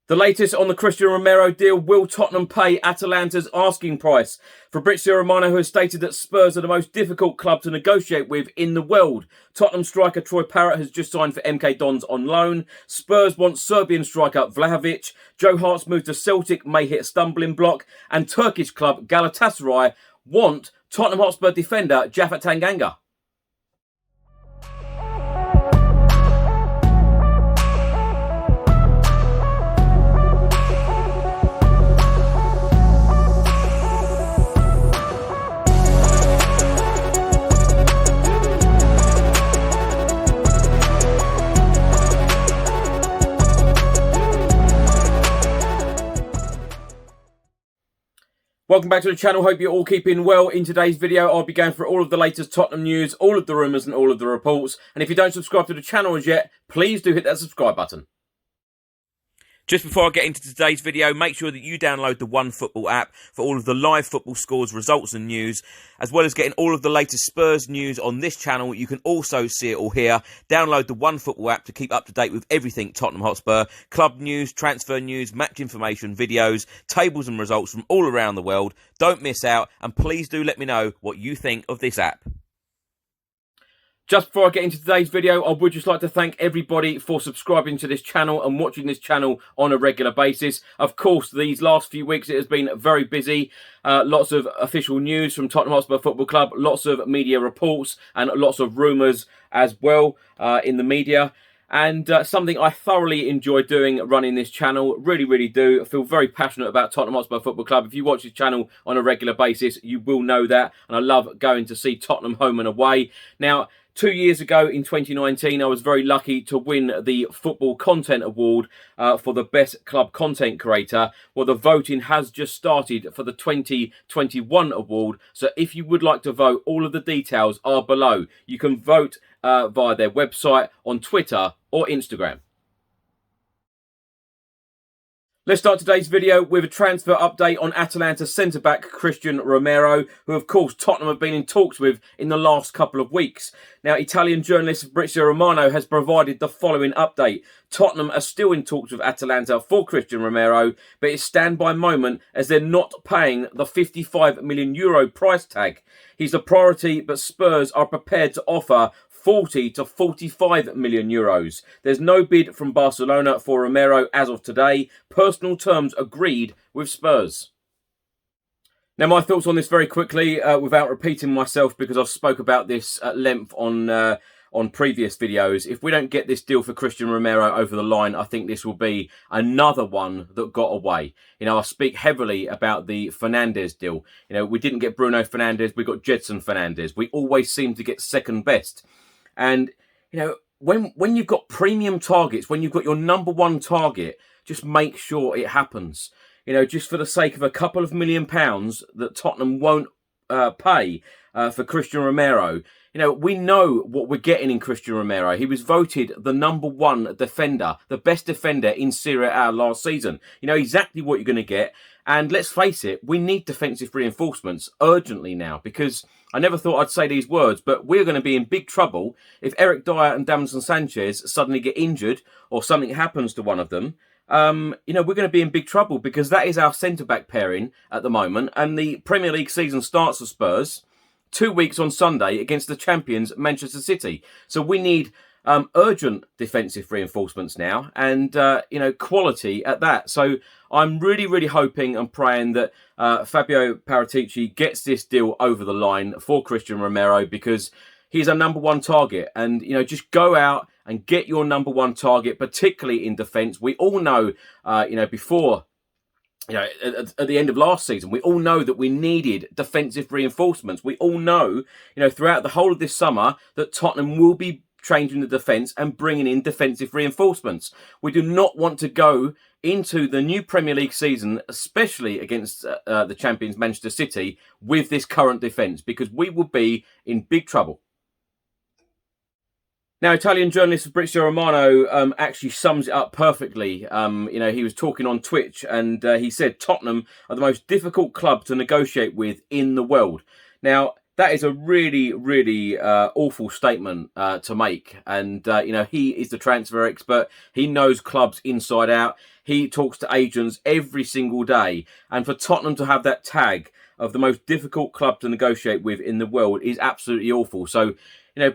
The latest on the Cristian Romero deal: will Tottenham pay Atalanta's asking price? Fabrizio Romano, who has stated that Spurs are the most difficult club to negotiate with in the world. Tottenham striker Troy Parrott has just signed for MK Dons on loan. Spurs want Serbian striker Vlahovic. Joe Hart's move to Celtic may hit a stumbling block. And Turkish club Galatasaray want Tottenham Hotspur defender Jafet Tanganga. Welcome back to the channel. Hope you're all keeping well. In today's video, I'll be going through all of the latest Tottenham news, all of the rumours and all of the reports. And if you don't subscribe to the channel as yet, please do hit that subscribe button. Just before I get into today's video, make sure that you download the OneFootball app for all of the live football scores, results and news, as well as getting all of the latest Spurs news on this channel. You can also see it all here. Download the OneFootball app to keep up to date with everything Tottenham Hotspur, club news, transfer news, match information, videos, tables and results from all around the world. Don't miss out, and please do let me know what you think of this app. Just before I get into today's video, I would just like to thank everybody for subscribing to this channel and watching this channel on a regular basis. Of course, these last few weeks it has been very busy. Lots of official news from Tottenham Hotspur Football Club, lots of media reports and lots of rumours as well in the media. And something I thoroughly enjoy doing, running this channel. Really do. I feel very passionate about Tottenham Hotspur Football Club. If you watch this channel on a regular basis, you will know that. And I love going to see Tottenham home and away. Now, 2 years ago in 2019, I was very lucky to win the Football Content Award for the Best Club Content Creator. Well, the voting has just started for the 2021 award. So if you would like to vote, all of the details are below. You can vote via their website, on Twitter or Instagram. Let's start today's video with a transfer update on Atalanta centre-back Cristian Romero, who of course Tottenham have been in talks with in the last couple of weeks. Now, Italian journalist Fabrizio Romano has provided the following update. Tottenham are still in talks with Atalanta for Cristian Romero, but it's stand-by moment as they're not paying the €55 million price tag. He's a priority, but Spurs are prepared to offer 40 to 45 million euros. There's no bid from Barcelona for Romero as of today. Personal terms agreed with Spurs. Now, my thoughts on this very quickly, without repeating myself, because I've spoke about this at length on previous videos. If we don't get this deal for Cristian Romero over the line, I think this will be another one that got away. You know, I speak heavily about the Fernandes deal. You know, we didn't get Bruno Fernandes, we got Gedson Fernandes. We always seem to get second best. And, you know, when you've got premium targets, when you've got your number one target, just make sure it happens. You know, just for the sake of a couple of £1 million that Tottenham won't pay for Cristian Romero. You know, we know what we're getting in Cristian Romero. He was voted the number one defender, the best defender in Serie A last season. You know exactly what you're going to get. And let's face it, we need defensive reinforcements urgently now, because I never thought I'd say these words, but we're going to be in big trouble if Eric Dyer and Davinson Sanchez suddenly get injured or something happens to one of them. You know, we're going to be in big trouble, because that is our centre-back pairing at the moment. And the Premier League season starts for Spurs 2 weeks on Sunday against the champions Manchester City. So we need urgent defensive reinforcements now, and you know, quality at that. So I'm really hoping and praying that Fabio Paratici gets this deal over the line for Cristian Romero, because he's our number one target. And you know, just go out and get your number one target, particularly in defence. We all know, you know, before, you know, at the end of last season, we all know that we needed defensive reinforcements. We all know, you know, throughout the whole of this summer that Tottenham will be changing the defence and bringing in defensive reinforcements. We do not want to go into the new Premier League season, especially against the champions Manchester City, with this current defence, because we will be in big trouble. Now, Italian journalist Fabrizio Romano actually sums it up perfectly. You know, he was talking on Twitch, and he said Tottenham are the most difficult club to negotiate with in the world. Now, That is a really, really awful statement to make. And, he is the transfer expert. He knows clubs inside out. He talks to agents every single day. And for Tottenham to have that tag of the most difficult club to negotiate with in the world is absolutely awful. So,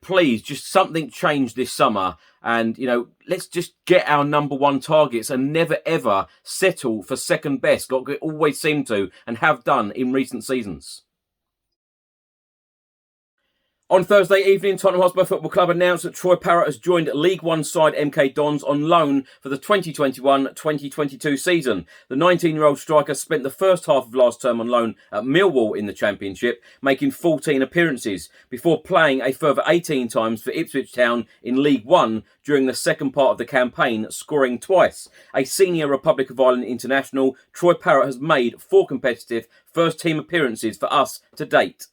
please, just something change this summer. And, let's just get our number one targets and never, ever settle for second best, like we always seem to and have done in recent seasons. On Thursday evening, Tottenham Hotspur Football Club announced that Troy Parrott has joined League One side MK Dons on loan for the 2021-2022 season. The 19-year-old striker spent the first half of last term on loan at Millwall in the Championship, making 14 appearances, before playing a further 18 times for Ipswich Town in League One during the second part of the campaign, scoring twice. A senior Republic of Ireland international, Troy Parrott has made 4 competitive first-team appearances for us to date.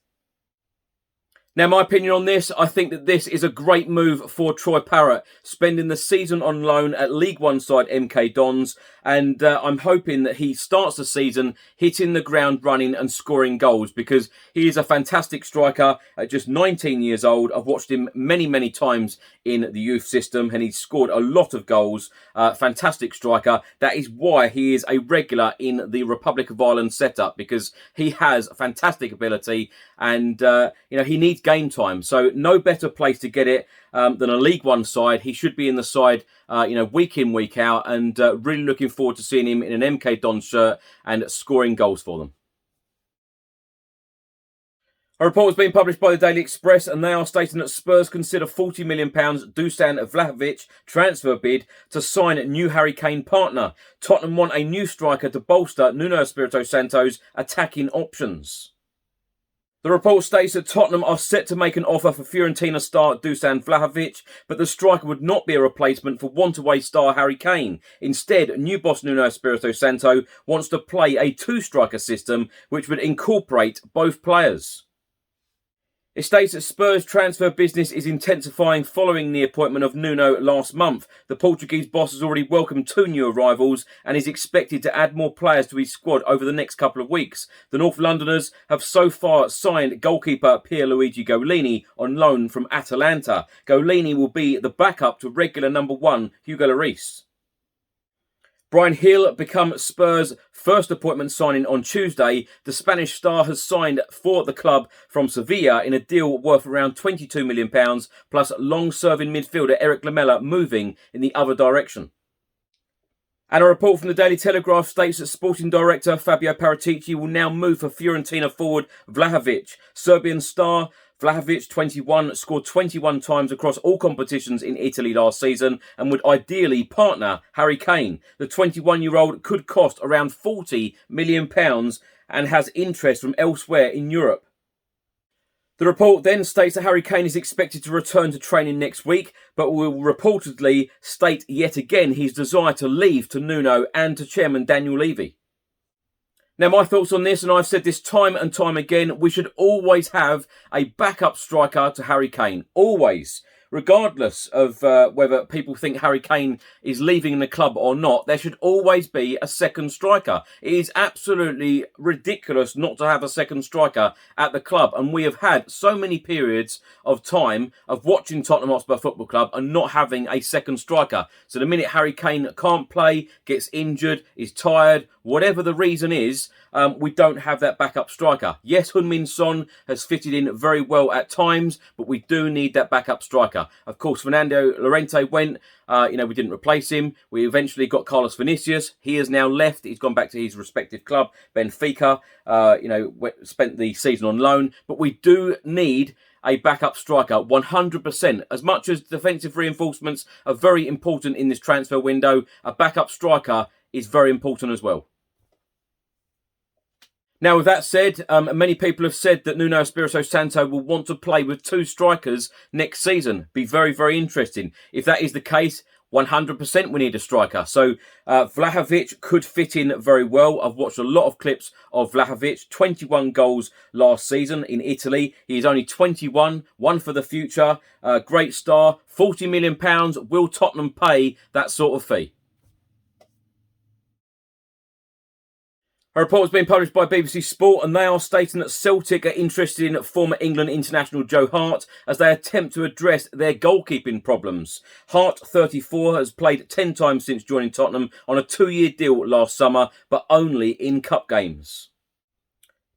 Now, my opinion on this, I think that this is a great move for Troy Parrott, spending the season on loan at League One side MK Dons, and I'm hoping that he starts the season hitting the ground running and scoring goals, because he is a fantastic striker at just 19 years old. I've watched him many, many times in the youth system, and he's scored a lot of goals. Fantastic striker. That is why he is a regular in the Republic of Ireland setup, because he has fantastic ability, and he needs game time. So no better place to get it than a League One side. He should be in the side, week in, week out, and really looking forward to seeing him in an MK Dons shirt and scoring goals for them. A report has been published by the Daily Express, and they are stating that Spurs consider £40 million Dušan Vlahovic transfer bid to sign a new Harry Kane partner. Tottenham want a new striker to bolster Nuno Espirito Santo's attacking options. The report states that Tottenham are set to make an offer for Fiorentina star Dušan Vlahovic, but the striker would not be a replacement for want-away star Harry Kane. Instead, new boss Nuno Espirito Santo wants to play a two-striker system which would incorporate both players. It states that Spurs' transfer business is intensifying following the appointment of Nuno last month. The Portuguese boss has already welcomed 2 new arrivals and is expected to add more players to his squad over the next couple of weeks. The North Londoners have so far signed goalkeeper Pierluigi Golini on loan from Atalanta. Golini will be the backup to regular number 1 Hugo Lloris. Bryan Gil become Spurs' first appointment signing on Tuesday. The Spanish star has signed for the club from Sevilla in a deal worth around £22 million, plus long-serving midfielder Eric Lamela moving in the other direction. And a report from the Daily Telegraph states that sporting director Fabio Paratici will now move for Fiorentina forward Vlahovic. Serbian star Vlahovic, 21, scored 21 times across all competitions in Italy last season and would ideally partner Harry Kane. The 21-year-old could cost around £40 million and has interest from elsewhere in Europe. The report then states that Harry Kane is expected to return to training next week, but will reportedly state yet again his desire to leave to Nuno and to chairman Daniel Levy. Now, my thoughts on this, and I've said this time and time again, we should always have a backup striker to Harry Kane. Always. Regardless of whether people think Harry Kane is leaving the club or not, there should always be a second striker. It is absolutely ridiculous not to have a second striker at the club. And we have had so many periods of time of watching Tottenham Hotspur Football Club and not having a second striker. So the minute Harry Kane can't play, gets injured, is tired, whatever the reason is, we don't have that backup striker. Yes, Heung-min Son has fitted in very well at times, but we do need that backup striker. Of course, Fernando Llorente went. We didn't replace him. We eventually got Carlos Vinicius. He has now left. He's gone back to his respective club, Benfica. Spent the season on loan. But we do need a backup striker, 100%. As much as defensive reinforcements are very important in this transfer window, a backup striker is very important as well. Now, with that said, many people have said that Nuno Espirito Santo will want to play with 2 strikers next season. Be very, very interesting. If that is the case, 100% we need a striker. So Vlahovic could fit in very well. I've watched a lot of clips of Vlahovic. 21 goals last season in Italy. He is only 21. One for the future. Great star. £40 million. Will Tottenham pay that sort of fee? A report has been published by BBC Sport and they are stating that Celtic are interested in former England international Joe Hart as they attempt to address their goalkeeping problems. Hart, 34, has played 10 times since joining Tottenham on a 2-year deal last summer, but only in cup games.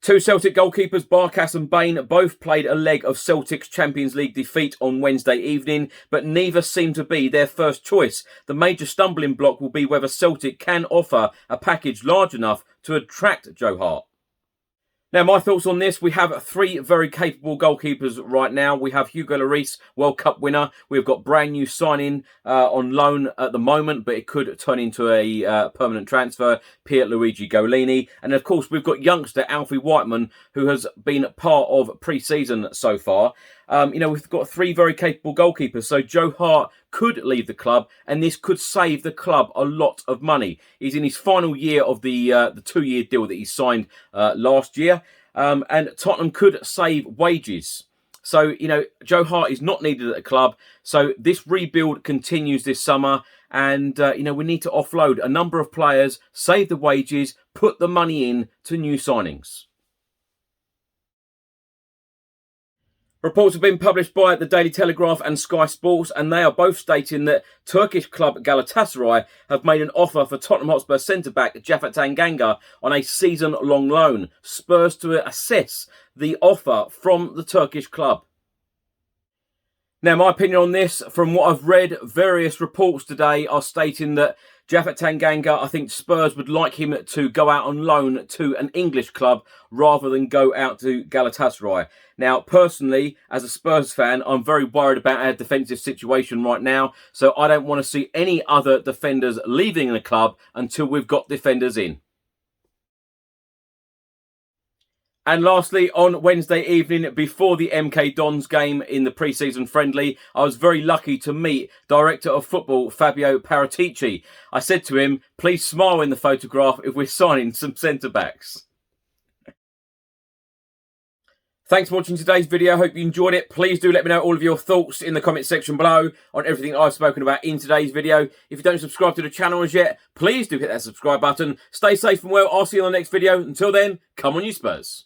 Two Celtic goalkeepers, Barkas and Bain, both played a leg of Celtic's Champions League defeat on Wednesday evening, but neither seemed to be their first choice. The major stumbling block will be whether Celtic can offer a package large enough to attract Joe Hart. Now, my thoughts on this, we have three very capable goalkeepers right now. We have Hugo Lloris, World Cup winner. We've got brand new signing on loan at the moment, but it could turn into a permanent transfer, Pierluigi Golini. And of course, we've got youngster Alfie Whiteman, who has been part of pre-season so far. We've got three very capable goalkeepers. So Joe Hart could leave the club, and this could save the club a lot of money. He's in his final year of the 2-year deal that he signed last year, and Tottenham could save wages. So, Joe Hart is not needed at the club. So this rebuild continues this summer, and, we need to offload a number of players, save the wages, put the money in to new signings. Reports have been published by the Daily Telegraph and Sky Sports, and they are both stating that Turkish club Galatasaray have made an offer for Tottenham Hotspur centre-back Japhet Tanganga on a season-long loan. Spurs to assess the offer from the Turkish club. Now, my opinion on this, from what I've read, various reports today are stating that Japhet Tanganga, I think Spurs would like him to go out on loan to an English club rather than go out to Galatasaray. Now, personally, as a Spurs fan, I'm very worried about our defensive situation right now, so I don't want to see any other defenders leaving the club until we've got defenders in. And lastly, on Wednesday evening, before the MK Dons game in the pre-season friendly, I was very lucky to meet Director of Football Fabio Paratici. I said to him, please smile in the photograph if we're signing some centre-backs. Thanks for watching today's video. I hope you enjoyed it. Please do let me know all of your thoughts in the comment section below on everything I've spoken about in today's video. If you don't subscribe to the channel as yet, please do hit that subscribe button. Stay safe and well. I'll see you on the next video. Until then, come on you Spurs.